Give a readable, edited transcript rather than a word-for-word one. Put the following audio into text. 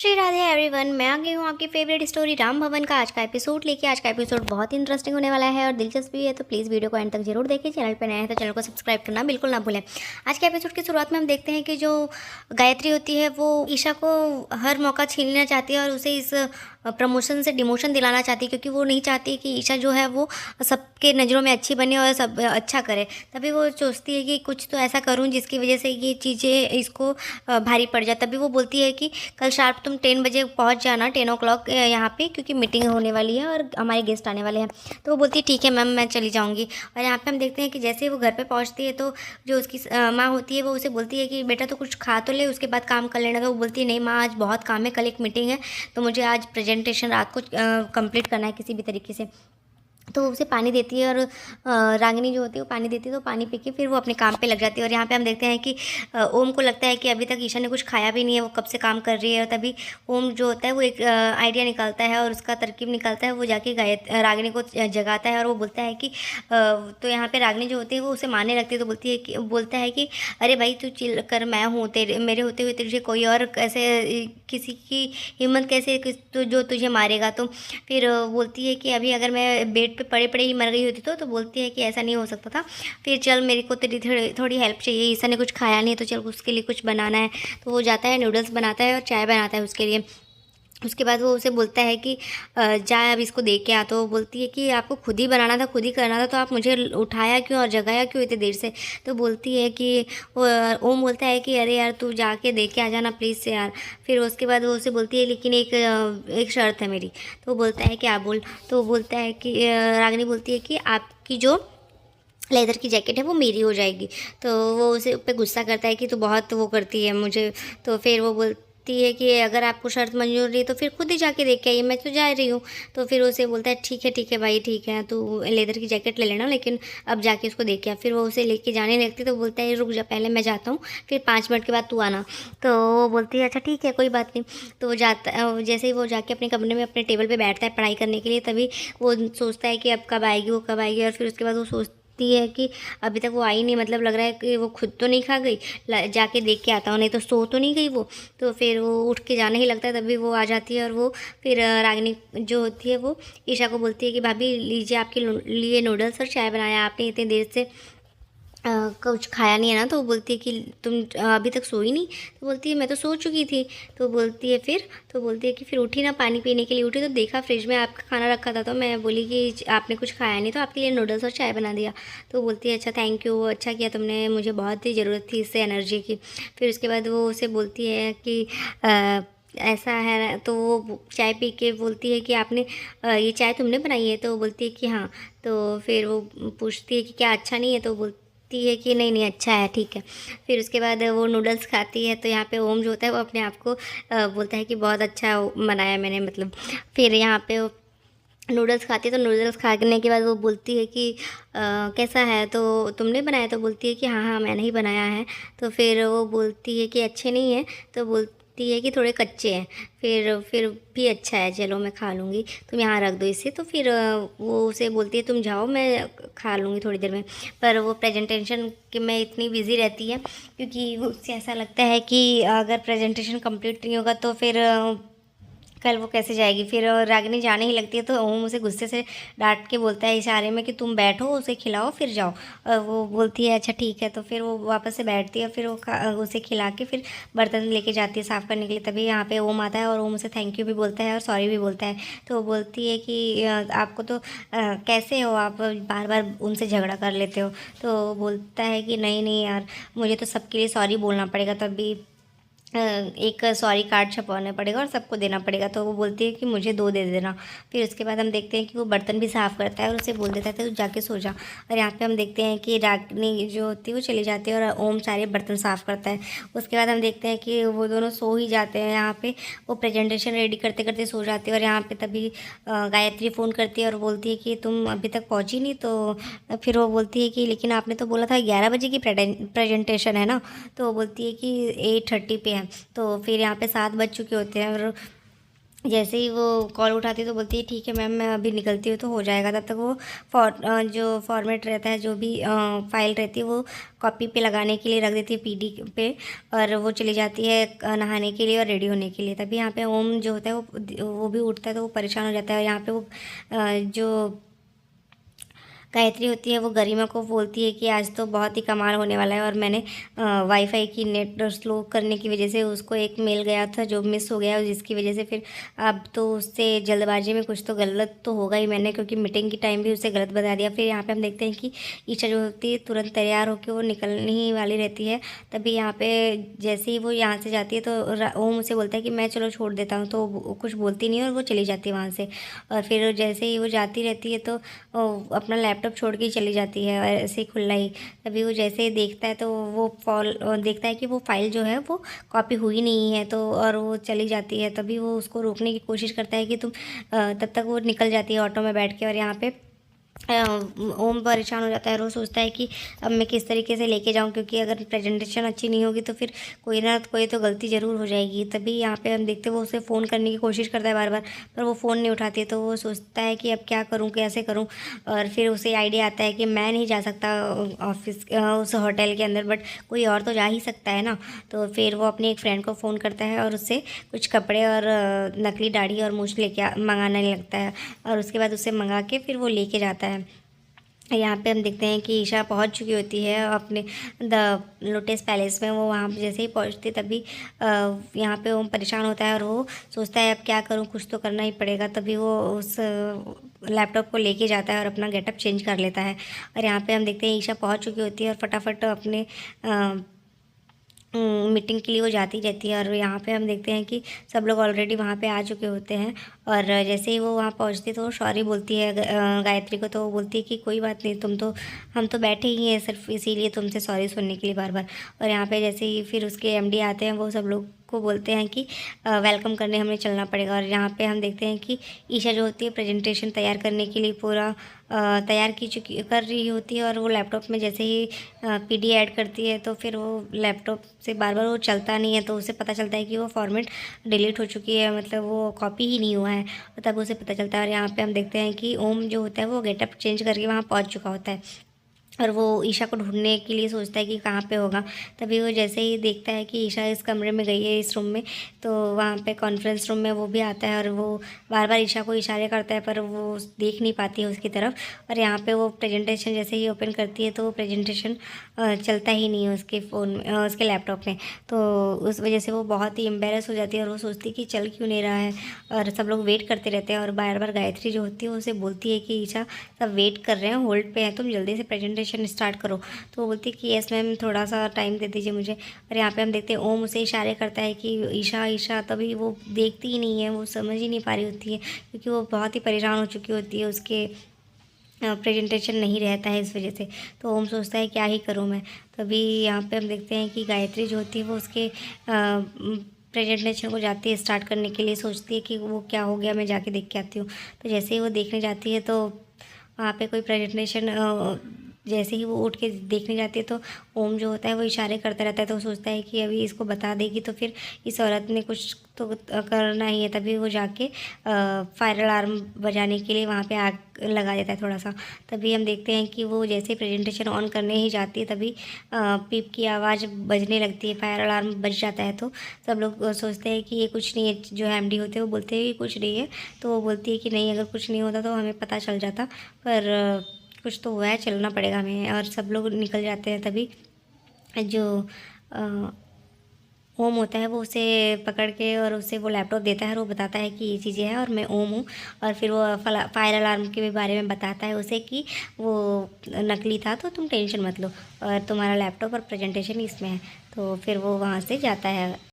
Shri Radhe everyone, मैं आ गई हूँ आपकी फेवरेट स्टोरी राम भवन का आज का एपिसोड लेके। आज का एपिसोड बहुत ही इंटरेस्टिंग होने वाला है और दिलचस्प भी है, तो प्लीज़ वीडियो को एंड तक जरूर देखिए। चैनल पर नए हैं तो चैनल को सब्सक्राइब करना बिल्कुल ना भूलें। आज के एपिसोड की शुरुआत में हम देखते हैं कि जो गायत्री होती है वो ईशा को हर मौका छीनना चाहती है और उसे इस प्रमोशन से डिमोशन दिलाना चाहती है, क्योंकि वो नहीं चाहती कि ईशा जो है वो सबके नज़रों में अच्छी बने और सब अच्छा करे। तभी वो सोचती है कि कुछ तो ऐसा करूँ जिसकी वजह से ये चीज़ें इसको भारी पड़ जाए। तभी वो बोलती है कि कल शार्प तुम 10 बजे पहुंच जाना, 10 o'clock यहाँ पे, क्योंकि मीटिंग होने वाली है और हमारे गेस्ट आने वाले हैं। तो वो बोलती है ठीक है मैम, मैं चली जाऊँगी। और यहाँ पे हम देखते हैं कि जैसे ही वो घर पे पहुँचती है तो जो उसकी माँ होती है वो उसे बोलती है कि बेटा तो कुछ खा तो ले, उसके बाद काम कर लेना। तो वो बोलती है नहीं माँ, आज बहुत काम है, कल एक मीटिंग है, तो मुझे आज प्रेजेंटेशन रात को कंप्लीट करना है किसी भी तरीके से। तो वो उसे पानी देती है और रागिनी जो होती है वो पानी देती है, तो पानी पी के फिर वो अपने काम पे लग जाती है। और यहाँ पे हम देखते हैं कि ओम को लगता है कि अभी तक ईशा ने कुछ खाया भी नहीं है, वो कब से काम कर रही है। और तभी ओम जो होता है वो एक आइडिया निकालता है और उसका तरकीब निकालता है। वो जाके रागिनी को जगाता है और वो बोलता है कि तो यहाँ पे रागिनी जो होती है वो उसे मारने लगती है। तो बोलता है कि अरे भाई तू चिल कर, मैं हूँ तेरे, मेरे होते हुए तुझे कोई और कैसे, किसी की हिम्मत कैसे जो तुझे मारेगा। तो फिर बोलती है कि अभी अगर मैं बेड पे पड़े पड़े ही मर गई होती तो बोलती है कि ऐसा नहीं हो सकता था। फिर चल, मेरे को तेरी थोड़ी हेल्प चाहिए, ईसा ने कुछ खाया नहीं है तो चल उसके लिए कुछ बनाना है। तो वो जाता है, नूडल्स बनाता है और चाय बनाता है उसके लिए। उसके बाद वो उसे बोलता है कि जा अब इसको दे के आ। तो वो बोलती है कि आपको खुद ही बनाना था, खुद ही करना था, तो आप मुझे उठाया क्यों और जगाया क्यों इतनी देर से। तो बोलती है कि ओम बोलता है कि अरे यार तू जाके दे के आ जाना प्लीज़ से यार। फिर उसके बाद वो उसे बोलती है लेकिन एक शर्त है मेरी। तो वो बोलता है क्या बोल। तो वो बोलता है कि रागिनी बोलती है कि आपकी जो लेदर की जैकेट है वो मेरी हो जाएगी। तो वो उसे पे गुस्सा करता है कि तू बहुत वो करती है मुझे। तो फिर वो बोलती है कि अगर आपको शर्त मंजूर नहीं तो फिर खुद ही जाके देख के आइए, मैं तो जा रही हूँ। तो फिर उसे बोलता है ठीक है भाई, ठीक है तू लेदर की जैकेट ले लेना, लेकिन अब जाके उसको देख के आ। फिर वो उसे लेके जाने लगती तो बोलता है रुक जा, पहले मैं जाता हूँ, फिर 5 मिनट के बाद तू आना। तो वो बोलती है अच्छा ठीक है कोई बात नहीं। तो वो जाता, जैसे ही वो जाके अपने कमरे में अपने टेबल पे बैठता है पढ़ाई करने के लिए, तभी वो सोचता है कि अब कब आएगी, वो कब आएगी। और फिर उसके बाद वो सोचती है कि अभी तक वो आई नहीं, मतलब लग रहा है कि वो खुद तो नहीं खा गई, जाके देख के आता हूँ, नहीं तो सो तो नहीं गई वो। तो फिर वो उठ के जाने ही लगता है, तभी वो आ जाती है और वो फिर रागिनी जो होती है वो ईशा को बोलती है कि भाभी लीजिए आपके लिए नूडल्स और चाय बनाया आपने, इतनी देर से कुछ खाया नहीं है ना। तो वो बोलती है कि तुम अभी तक सोई नहीं। तो बोलती है मैं तो सो चुकी थी। तो बोलती है फिर, तो बोलती है कि फिर उठी ना, पानी पीने के लिए उठी तो देखा फ्रिज में आपका खाना रखा था, तो मैं बोली कि आपने कुछ खाया नहीं तो आपके लिए नूडल्स और चाय बना दिया। तो बोलती है अच्छा थैंक यू, अच्छा किया तुमने, मुझे बहुत ही ज़रूरत थी इससे एनर्जी की। फिर उसके बाद वो उसे बोलती है कि ऐसा है ना। तो वो चाय पी के बोलती है कि आपने ये चाय तुमने बनाई है। तो वो बोलती है कि हाँ। तो फिर वो पूछती है कि क्या अच्छा नहीं है। तो बोलती है कि नहीं नहीं अच्छा है, ठीक है। फिर उसके बाद वो नूडल्स खाती है, तो यहाँ पे ओम जो होता है वो अपने आप को बोलता है कि बहुत अच्छा बनाया मैंने, मतलब। फिर यहाँ पे वो नूडल्स खाती है, तो नूडल्स खाने के बाद वो बोलती है कि कैसा है, तो तुमने बनाया। तो बोलती है कि हाँ हाँ मैंने ही बनाया है। तो फिर वो बोलती है कि अच्छे नहीं हैं। तो बोलती है कि थोड़े कच्चे हैं। फिर भी अच्छा है, चलो मैं खा लूँगी, तुम यहाँ रख दो इसे। तो फिर वो उसे बोलती है तुम जाओ, मैं खा लूँगी थोड़ी देर में। पर वो प्रेजेंटेशन के में इतनी बिज़ी रहती है, क्योंकि वो उससे ऐसा लगता है कि अगर प्रेजेंटेशन कंप्लीट नहीं होगा तो फिर कल वो कैसे जाएगी। फिर रागिनी जाने ही लगती है, तो ओम उसे गुस्से से डांट के बोलता है इशारे में कि तुम बैठो, उसे खिलाओ फिर जाओ। और वो बोलती है अच्छा ठीक है। तो फिर वो वापस से बैठती है, फिर वो उसे खिला के फिर बर्तन लेके जाती है साफ़ करने के लिए। तभी यहाँ पे ओम आता है और ओम उसे थैंक यू भी बोलता है और सॉरी भी बोलता है। तो वो बोलती है कि आपको तो कैसे हो आप, बार बार उनसे झगड़ा कर लेते हो। तो वो बोलता है कि नहीं नहीं यार, मुझे तो सबके लिए सॉरी बोलना पड़ेगा, तभी एक सॉरी कार्ड छपवाना पड़ेगा और सबको देना पड़ेगा। तो वो बोलती है कि मुझे 2 दे देना। फिर उसके बाद हम देखते हैं कि वो बर्तन भी साफ़ करता है और उसे बोल देता है तो जाके सो जा। और यहाँ पे हम देखते हैं कि रागिनी जो होती है वो चली जाती है और ओम सारे बर्तन साफ़ करता है। उसके बाद हम देखते हैं कि वो दोनों सो ही जाते हैं। यहाँ पे वो प्रेजेंटेशन रेडी करते करते सो जाते हैं। और यहाँ पे तभी गायत्री फ़ोन करती है और बोलती है कि तुम अभी तक पहुँची नहीं। तो फिर वो बोलती है कि लेकिन आपने तो बोला था 11 बजे की प्रेजेंटेशन है ना। तो वो बोलती है कि 8:30 पे है। तो फिर यहाँ पे 7 बज चुके होते हैं और जैसे ही वो कॉल उठाती है तो बोलती है ठीक है मैम मैं अभी निकलती हूँ तो हो जाएगा। तब तक वो जो फॉर्मेट रहता है, जो भी फाइल रहती है वो कॉपी पे लगाने के लिए रख देती है पीडी पे, और वो चली जाती है नहाने के लिए और रेडी होने के लिए। तभी यहाँ पे ओम जो होता है वो भी उठता है तो वो परेशान हो जाता है। और यहाँ पे वो जो गायत्री होती है वो गरिमा को बोलती है कि आज तो बहुत ही कमाल होने वाला है, और मैंने वाईफाई की नेट स्लो करने की वजह से उसको एक मेल गया था जो मिस हो गया, जिसकी वजह से फिर अब तो उससे जल्दबाजी में कुछ तो गलत तो होगा ही मैंने, क्योंकि मीटिंग की टाइम भी उसे गलत बता दिया। फिर यहाँ पे हम देखते हैं कि ईशा जो होती है तुरंत तैयार होकर वो निकलने ही वाली रहती है। तभी यहाँ पे जैसे ही वो यहाँ से जाती है तो ओम उसे बोलता है कि मैं चलो छोड़ देता हूँ, तो वो कुछ बोलती नहीं है और वो चली जाती है वहाँ से। और फिर जैसे ही वो जाती रहती है तो अपना लैपटॉप छोड़ के ही चली जाती है, और ऐसे ही खुला ही। तभी वो जैसे ही देखता है तो वो देखता है कि वो फाइल जो है वो कॉपी हुई नहीं है, तो और वो चली जाती है। तभी वो उसको रोकने की कोशिश करता है कि तुम तब तक वो निकल जाती है ऑटो में बैठ के। और यहाँ पे ओम परेशान हो जाता है और वो सोचता है कि अब मैं किस तरीके से लेके जाऊं, क्योंकि अगर प्रेजेंटेशन अच्छी नहीं होगी तो फिर कोई ना कोई तो गलती ज़रूर हो जाएगी। तभी यहाँ पे हम देखते हैं वो उसे फ़ोन करने की कोशिश करता है बार बार, पर वो फ़ोन नहीं उठाती है। तो वो सोचता है कि अब क्या करूँ, कैसे करूँ। और फिर उसे आइडिया आता है कि मैं नहीं जा सकता ऑफिस उस होटल के अंदर, बट कोई और तो जा ही सकता है ना। तो फिर वो अपनी एक फ्रेंड को फ़ोन करता है और उससे कुछ कपड़े और नकली दाढ़ी और मूछ लेके मंगाने लगता है, और उसके बाद उसे मंगा के फिर वो लेके जाता है। यहाँ पे हम देखते हैं कि ईशा पहुँच चुकी होती है अपने द लोटस पैलेस में। वो वहाँ पे जैसे ही पहुँचती तभी यहाँ पे वो परेशान होता है और वो सोचता है अब क्या करूँ, कुछ तो करना ही पड़ेगा। तभी वो उस लैपटॉप को लेके जाता है और अपना गेटअप चेंज कर लेता है। और यहाँ पे हम देखते हैं ईशा पहुँच चुकी होती है और फटाफट अपने मीटिंग के लिए वो जाती रहती है। और यहाँ पे हम देखते हैं कि सब लोग ऑलरेडी वहाँ पे आ चुके होते हैं, और जैसे ही वो वहाँ पहुँचती है तो वो सॉरी बोलती है गायत्री को। तो वो बोलती है कि कोई बात नहीं, हम तो बैठे ही हैं सिर्फ इसीलिए तुमसे सॉरी सुनने के लिए बार बार। और यहाँ पे जैसे ही फिर उसके एमडी आते हैं वो सब लोग को बोलते हैं कि वेलकम करने हमें चलना पड़ेगा। और यहाँ पे हम देखते हैं कि ईशा जो होती है प्रेजेंटेशन तैयार करने के लिए पूरा तैयार कर रही होती है, और वो लैपटॉप में जैसे ही पीडी ऐड करती है तो फिर वो लैपटॉप से बार बार वो चलता नहीं है, तो उसे पता चलता है कि वो फॉर्मेट डिलीट हो चुकी है, मतलब वो कॉपी ही नहीं हुआ है। तब उसे पता चलता है। और यहाँ पे हम देखते हैं कि ओम जो होता है वो गेटअप चेंज करके वहाँ पहुँच चुका होता है, और वो ईशा को ढूंढने के लिए सोचता है कि कहाँ पे होगा। तभी वो जैसे ही देखता है कि ईशा इस कमरे में गई है, इस रूम में, तो वहाँ पे कॉन्फ्रेंस रूम में वो भी आता है और वो बार बार ईशा को इशारे करता है, पर वो देख नहीं पाती है उसकी तरफ। और यहाँ पे वो प्रेजेंटेशन जैसे ही ओपन करती है तो वो प्रेजेंटेशन चलता ही नहीं है उसके फ़ोन में, उसके लैपटॉप में। तो उस वजह से वो बहुत ही एम्बेरस हो जाती है और वो सोचती है कि चल क्यों नहीं रहा है, और सब लोग वेट करते रहते हैं। और बार बार गायत्री जो होती है उसे बोलती है कि ईशा सब वेट कर रहे हैं, होल्ड पे है, तुम जल्दी से प्रेजेंटेशन स्टार्ट करो। तो वो बोलती है कि यस मैम, थोड़ा सा टाइम दे दीजिए मुझे। और यहाँ पे हम देखते हैं ओम उसे इशारे करता है कि ईशा ईशा, तभी वो देखती ही नहीं है, वो समझ ही नहीं पा रही होती है, क्योंकि वो बहुत ही परेशान हो चुकी होती है, उसके प्रेजेंटेशन नहीं रहता है इस वजह से। तो ओम सोचता है क्या ही करूँ मैं। तभी यहाँ पे हम देखते हैं कि गायत्री जो होती है वो उसके प्रेजेंटेशन को जाती है स्टार्ट करने के लिए, सोचती है कि वो क्या हो गया, मैं जाके देख के आती हूँ। तो जैसे ही वो देखने जाती है तो वहाँ पे कोई प्रेजेंटेशन जैसे ही वो उठ के देखने जाती है तो ओम जो होता है वो इशारे करता रहता है। तो वो सोचता है कि अभी इसको बता देगी तो फिर इस औरत ने कुछ तो करना ही है। तभी वो जाके फायर अलार्म बजाने के लिए वहाँ पे आग लगा देता है थोड़ा सा। तभी हम देखते हैं कि वो जैसे प्रेजेंटेशन ऑन करने ही जाती है तभी पीप की आवाज़ बजने लगती है, फायर अलार्म बज जाता है। तो सब लोग सोचते हैं कि ये कुछ नहीं है, जो एमडी होते हैं वो बोलते हैं कि कुछ नहीं है। तो वो बोलती है कि नहीं, अगर कुछ नहीं होता तो हमें पता चल जाता, पर कुछ तो हुआ है, चलना पड़ेगा हमें। और सब लोग निकल जाते हैं। तभी जो ओम होता है वो उसे पकड़ के और उसे वो लैपटॉप देता है और वो बताता है कि ये चीज़ें हैं और मैं ओम हूँ। और फिर वो फायर अलार्म के भी बारे में बताता है उसे कि वो नकली था, तो तुम टेंशन मत लो और तुम्हारा लैपटॉप और प्रेजेंटेशन इसमें है। तो फिर वो वहाँ से जाता है।